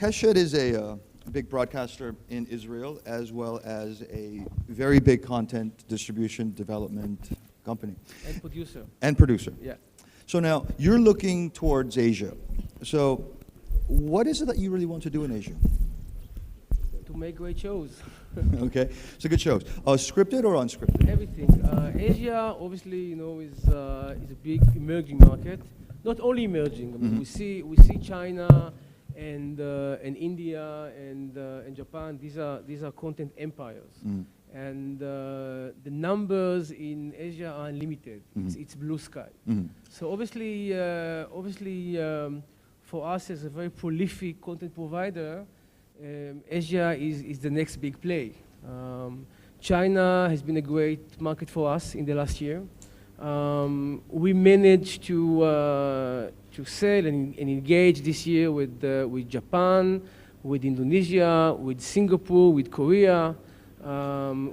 Keshet is a big broadcaster in Israel, as well as a very big content distribution development company. And producer. And producer. Yeah. So now, you're looking towards Asia. So what is it that you really want to do in Asia? To make great shows. Okay, so good shows. Scripted or unscripted? Everything. Asia, obviously, you know, is a big emerging market. Not only emerging. I mean, we see China and India and Japan. These are content empires. And the numbers in Asia are unlimited. It's blue sky. So obviously, for us as a very prolific content provider, Asia is the next big play. China has been a great market for us in the last year. We managed to sell and engage this year with Japan, with Indonesia, with Singapore, with Korea,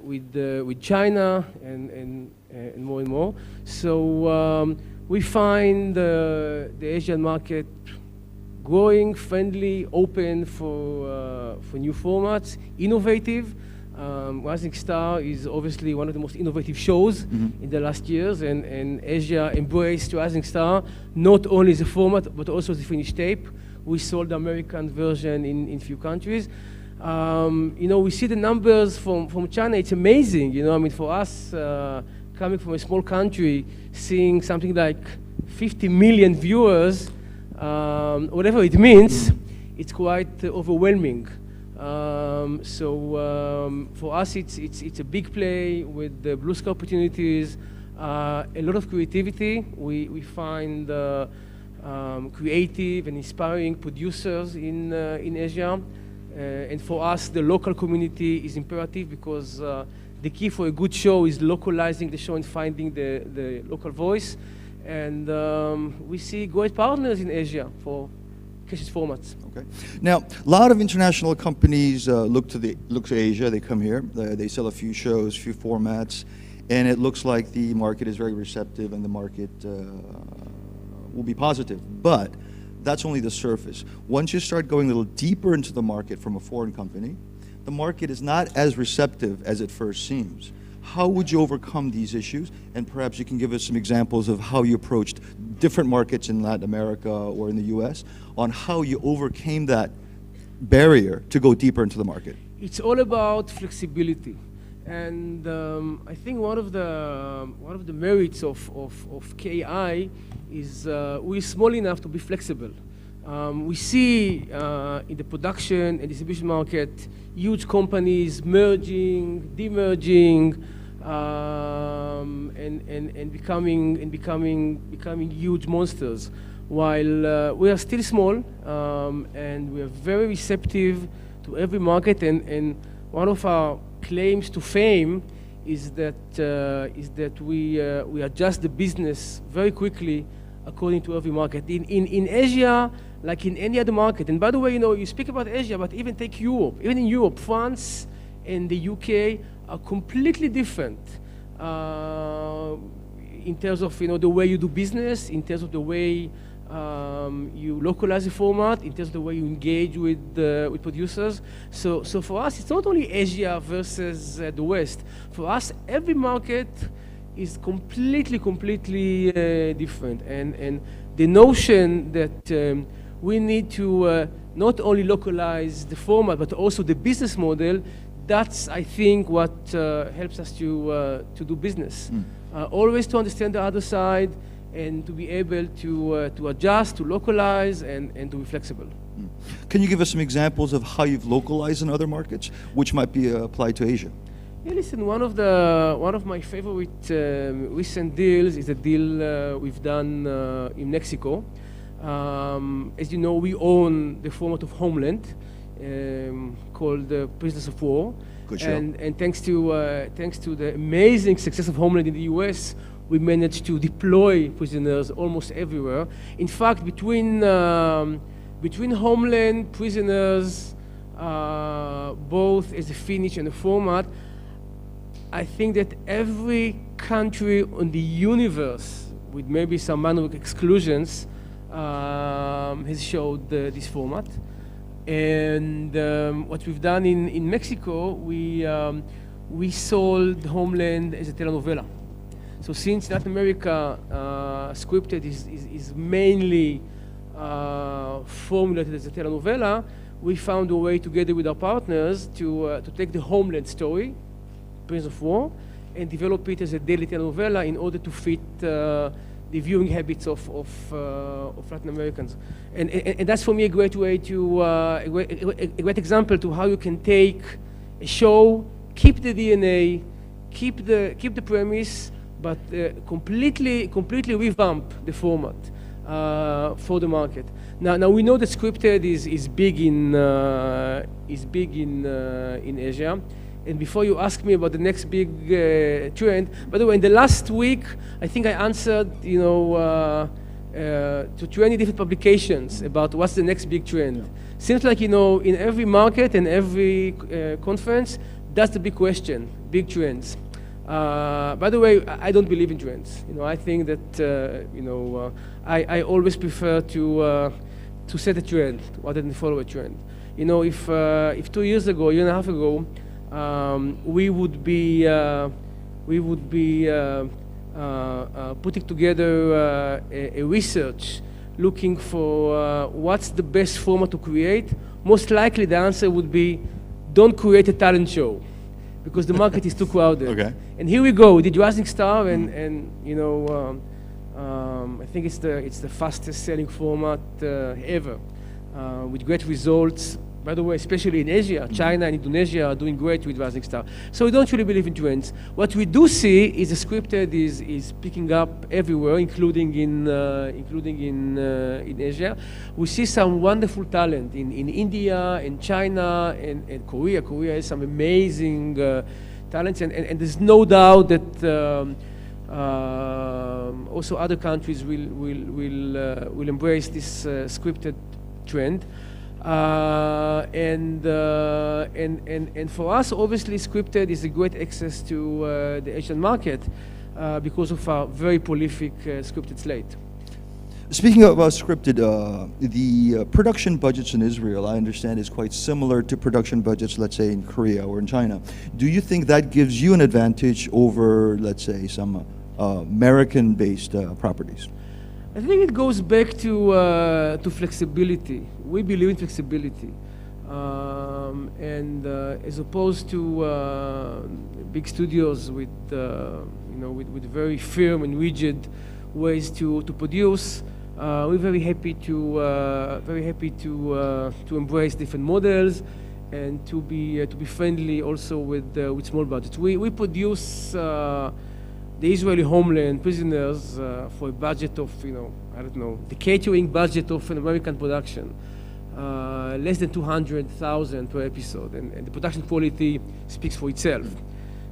with China, and more and more. So we find the Asian market growing, friendly, open for new formats, innovative. Rising Star is obviously one of the most innovative shows in the last years, and Asia embraced Rising Star not only as a format but also as a finished tape. We sold the American version in few countries. You know, we see the numbers from China. It's amazing. You know, I mean, for us coming from a small country, seeing something like 50 million viewers, whatever it means, it's quite overwhelming. So for us, it's a big play with the blue sky opportunities, a lot of creativity. We find creative and inspiring producers in Asia, and for us, the local community is imperative because the key for a good show is localizing the show and finding the local voice. And we see great partners in Asia for Keshet formats. Okay. Now, a lot of international companies look to Asia. They come here. They sell a few shows, few formats, and it looks like the market is very receptive and the market will be positive. But that's only the surface. Once you start going a little deeper into the market from a foreign company, the market is not as receptive as it first seems. How would you overcome these issues? And perhaps you can give us some examples of how you approached different markets in Latin America or in the US on how you overcame that barrier to go deeper into the market. It's all about flexibility. And I think one of the merits of KI is we're small enough to be flexible. We see in the production and distribution market huge companies merging, demerging, and becoming huge monsters. While we are still small, and we are very receptive to every market, and one of our claims to fame is that we adjust the business very quickly according to every market. In Asia, like in any other market, and by the way, you know, you speak about Asia, but even take Europe. Even in Europe, France and the UK are completely different in terms of, you know, the way you do business, in terms of the way you localize the format, in terms of the way you engage with producers. So for us, it's not only Asia versus the West. For us, every market is completely different. And the notion that we need to not only localize the format, but also the business model, that's, I think, what helps us to do business. Always to understand the other side, and to be able to adjust, to localize, and to be flexible. Can you give us some examples of how you've localized in other markets, which might be applied to Asia? Yeah, listen, one of my favorite recent deals is a deal we've done in Mexico. As you know, we own the format of Homeland, called Prisoners of War. Good show. And thanks to the amazing success of Homeland in the US, we managed to deploy prisoners almost everywhere. In fact, between Homeland, Prisoners, both as a finish and a format, I think that every country on the universe, with maybe some minor exclusions, has showed this format. And what we've done in Mexico, we sold Homeland as a telenovela. So since Latin America scripted is mainly formulated as a telenovela, we found a way together with our partners to take the Homeland story, Prince of War, and develop it as a daily telenovela in order to fit the viewing habits of Latin Americans. And that's for me a great way to, a great example to how you can take a show, keep the DNA, keep the premise, but completely revamp the format for the market. Now we know that scripted is big in Asia. And before you ask me about the next big trend, by the way, in the last week, I think I answered, to 20 different publications about what's the next big trend. Yeah. Seems like, in every market and every conference, that's the big question, big trends. By the way, I don't believe in trends. I think that, I always prefer to set a trend rather than follow a trend. If 2 years ago, a year and a half ago, we would be putting together a research looking for what's the best format to create, most likely the answer would be don't create a talent show because the market is too crowded. Okay. And here we go. We did Rising Star, and I think it's the fastest selling format ever, with great results. By the way, especially in Asia, China and Indonesia are doing great with Rising Star. So we don't really believe in trends. What we do see is the scripted is picking up everywhere, including in Asia. We see some wonderful talent in India, in China, and Korea. Korea has some amazing talents, and there's no doubt that also other countries will embrace this scripted trend. And for us, obviously, scripted is a great access to the Asian market because of our very prolific scripted slate. Speaking about scripted, the production budgets in Israel, I understand, is quite similar to production budgets, let's say, in Korea or in China. Do you think that gives you an advantage over, let's say, some American-based properties? I think it goes back to flexibility. We believe in flexibility, and as opposed to big studios with very firm and rigid ways to produce, we're very happy to embrace different models and to be friendly also with small budgets. We produce the Israeli Homeland Prisoners for a budget of, I don't know, the catering budget of an American production, less than 200,000 per episode, and the production quality speaks for itself.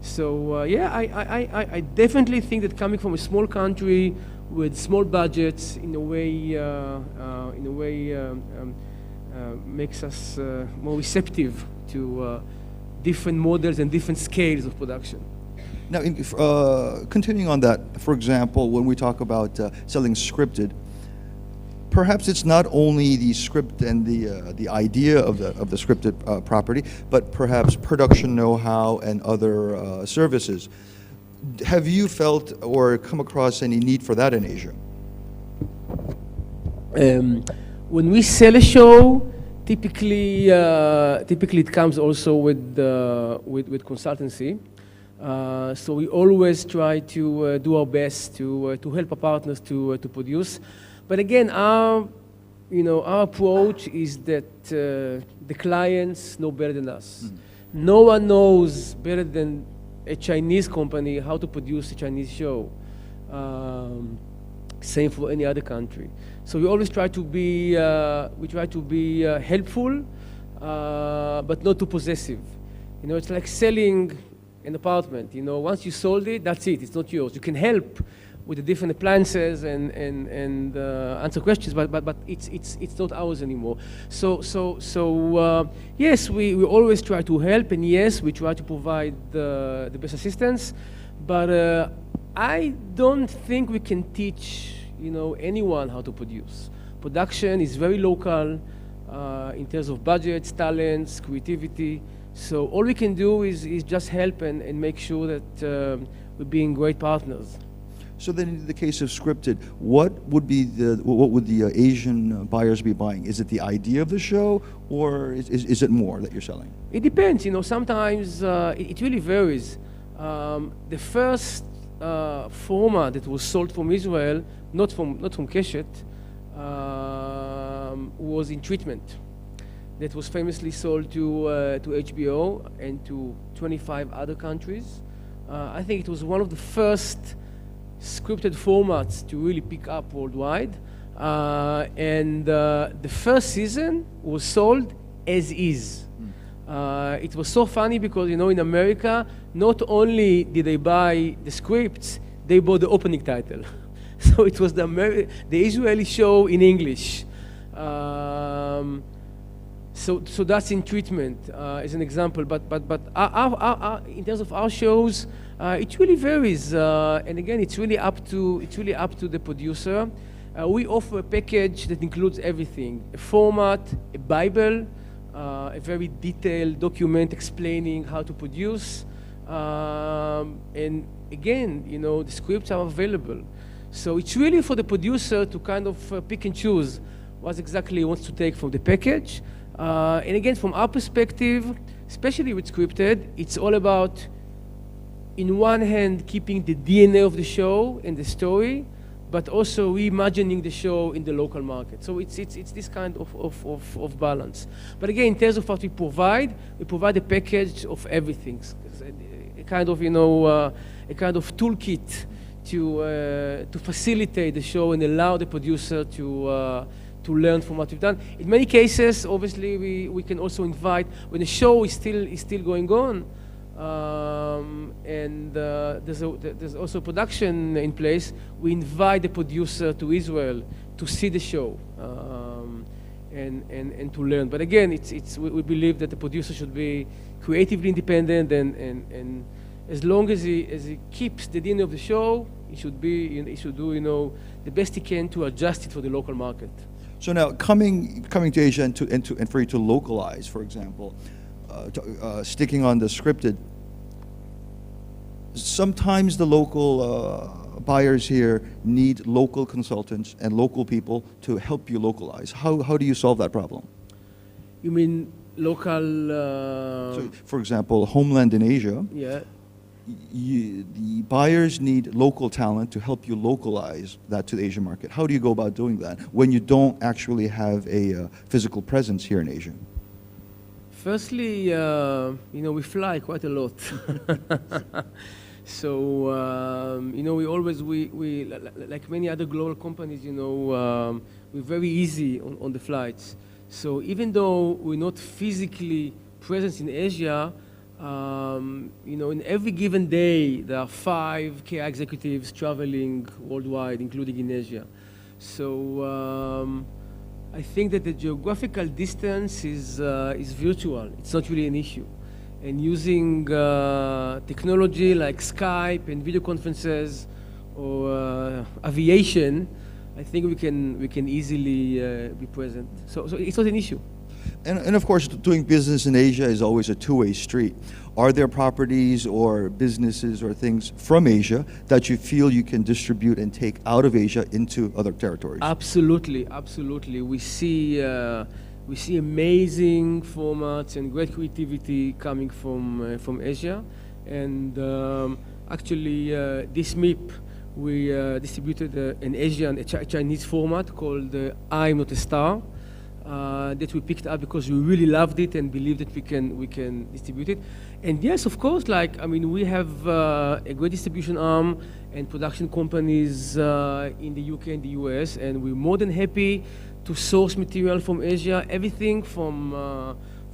So yeah, I definitely think that coming from a small country with small budgets, in a way, makes us more receptive to different models and different scales of production. Now, continuing on that, for example, when we talk about selling scripted, perhaps it's not only the script and the idea of the scripted property, but perhaps production know-how and other services. Have you felt or come across any need for that in Asia? When we sell a show, typically it comes also with consultancy. So we always try to do our best to help our partners to produce. But again, our approach is that the clients know better than us. Mm-hmm. No one knows better than a Chinese company how to produce a Chinese show. Same for any other country. So we always try to be helpful, but not too possessive. It's like selling an apartment. Once you sold it, that's it. It's not yours. You can help with the different appliances and answer questions, but it's not ours anymore. So yes, we always try to help, and yes, we try to provide the best assistance. But I don't think we can teach anyone how to produce. Production is very local. in terms of budgets, talents, creativity. So all we can do is just help and make sure that we're being great partners. So then, in the case of scripted, what would the Asian buyers be buying? Is it the idea of the show, or is it more that you're selling? It depends. You know, sometimes it really varies. The first format that was sold from Israel, not from Keshet, was In Treatment. That was famously sold to HBO and to 25 other countries. I think it was one of the first scripted formats to really pick up worldwide. And the first season was sold as is. It was so funny because, you know, in America, not only did they buy the scripts, they bought the opening title. So it was the Israeli show in English. So that's In Treatment as an example. But in terms of our shows, it really varies. And again, it's really up to the producer. We offer a package that includes everything: a format, a Bible, a very detailed document explaining how to produce. And again, you know, the scripts are available. So it's really for the producer to kind of pick and choose what exactly he wants to take from the package. And again, from our perspective, especially with scripted, it's all about, in one hand, keeping the DNA of the show and the story, but also reimagining the show in the local market. So it's this kind of balance. But again, in terms of what we provide a package of everything, a kind of, you know, a kind of toolkit to facilitate the show and allow the producer to learn from what we've done. In many cases, obviously, we can also invite, when the show is still going on, and there's also production in place, we invite the producer to Israel to see the show and to learn. But again, we believe that the producer should be creatively independent, and as long as he keeps the DNA of the show, he should do, you know, the best he can to adjust it for the local market. So now, coming to Asia and for you to localize, for example, sticking on the scripted, sometimes the local buyers here need local consultants and local people to help you localize. How do you solve that problem? You mean local? So, for example, Homeland in Asia. Yeah. The buyers need local talent to help you localize that to the Asian market. How do you go about doing that when you don't actually have a physical presence here in Asia? Firstly, you know, we fly quite a lot. So, you know, we like many other global companies, you know, we're very easy on the flights. So even though we're not physically present in Asia, you know, in every given day, there are 5 KI executives traveling worldwide, including in Asia. So I think that the geographical distance is virtual. It's not really an issue. And using technology like Skype and video conferences or aviation, I think we can easily be present. So it's not an issue. And of course, doing business in Asia is always a two-way street. Are there properties or businesses or things from Asia that you feel you can distribute and take out of Asia into other territories? Absolutely, absolutely. We see amazing formats and great creativity coming from Asia. And actually, this MIP, we distributed an Asian, a Chinese format called I'm Not a Star. That we picked up because we really loved it and believed that we can distribute it. And yes, of course, like, I mean, we have a great distribution arm and production companies in the UK and the US, and we're more than happy to source material from Asia, everything from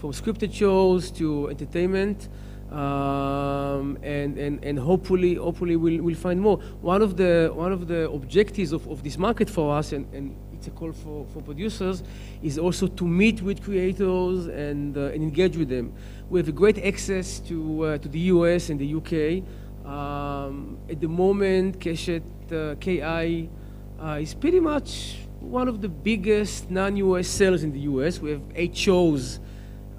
scripted shows to entertainment, and hopefully we'll find more. One of the objectives of this market for us, and it's a call for producers, is also to meet with creators and engage with them. We have a great access to the US and the UK. At the moment, Keshet KI is pretty much one of the biggest non-US sellers in the US. We have 8 shows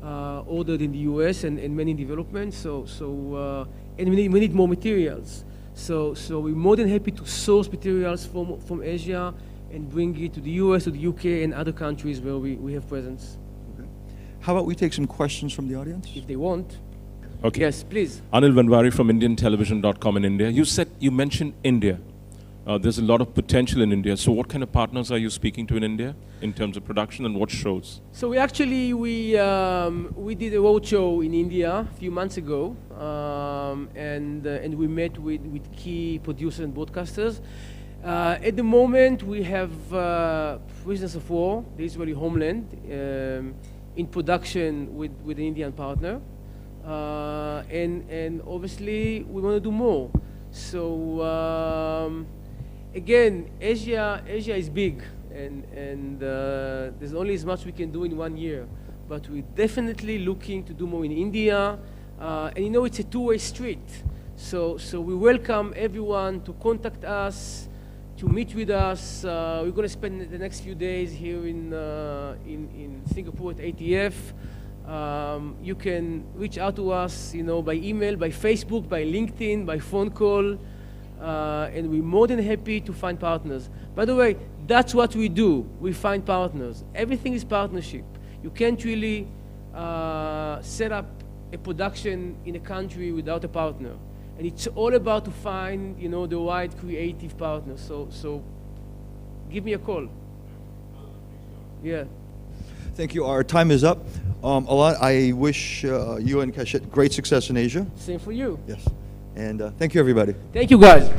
ordered in the US and many in development. And we need more materials. So we're more than happy to source materials from Asia and bring it to the US, to the UK, and other countries where we have presence. Okay. How about we take some questions from the audience? If they want. Okay. Yes, please. Anil Vanwari from IndianTelevision.com in India. You mentioned India. There's a lot of potential in India. So what kind of partners are you speaking to in India in terms of production and what shows? So we did a roadshow in India a few months ago, and we met with key producers and broadcasters. At the moment, we have Prisoners of War, the Israeli homeland, in production with an Indian partner. And obviously, we want to do more. So again, Asia is big, and there's only as much we can do in 1 year. But we're definitely looking to do more in India. And you know, it's a two-way street. So we welcome everyone to contact us, to meet with us. We're going to spend the next few days here in Singapore at ATF. You can reach out to us, by email, by Facebook, by LinkedIn, by phone call, and we're more than happy to find partners. By the way, that's what we do. We find partners. Everything is partnership. You can't really set up a production in a country without a partner. And it's all about to find, the right creative partner. So give me a call. Yeah. Thank you. Our time is up. Alon, I wish you and Keshet great success in Asia. Same for you. Yes. And thank you, everybody. Thank you, guys.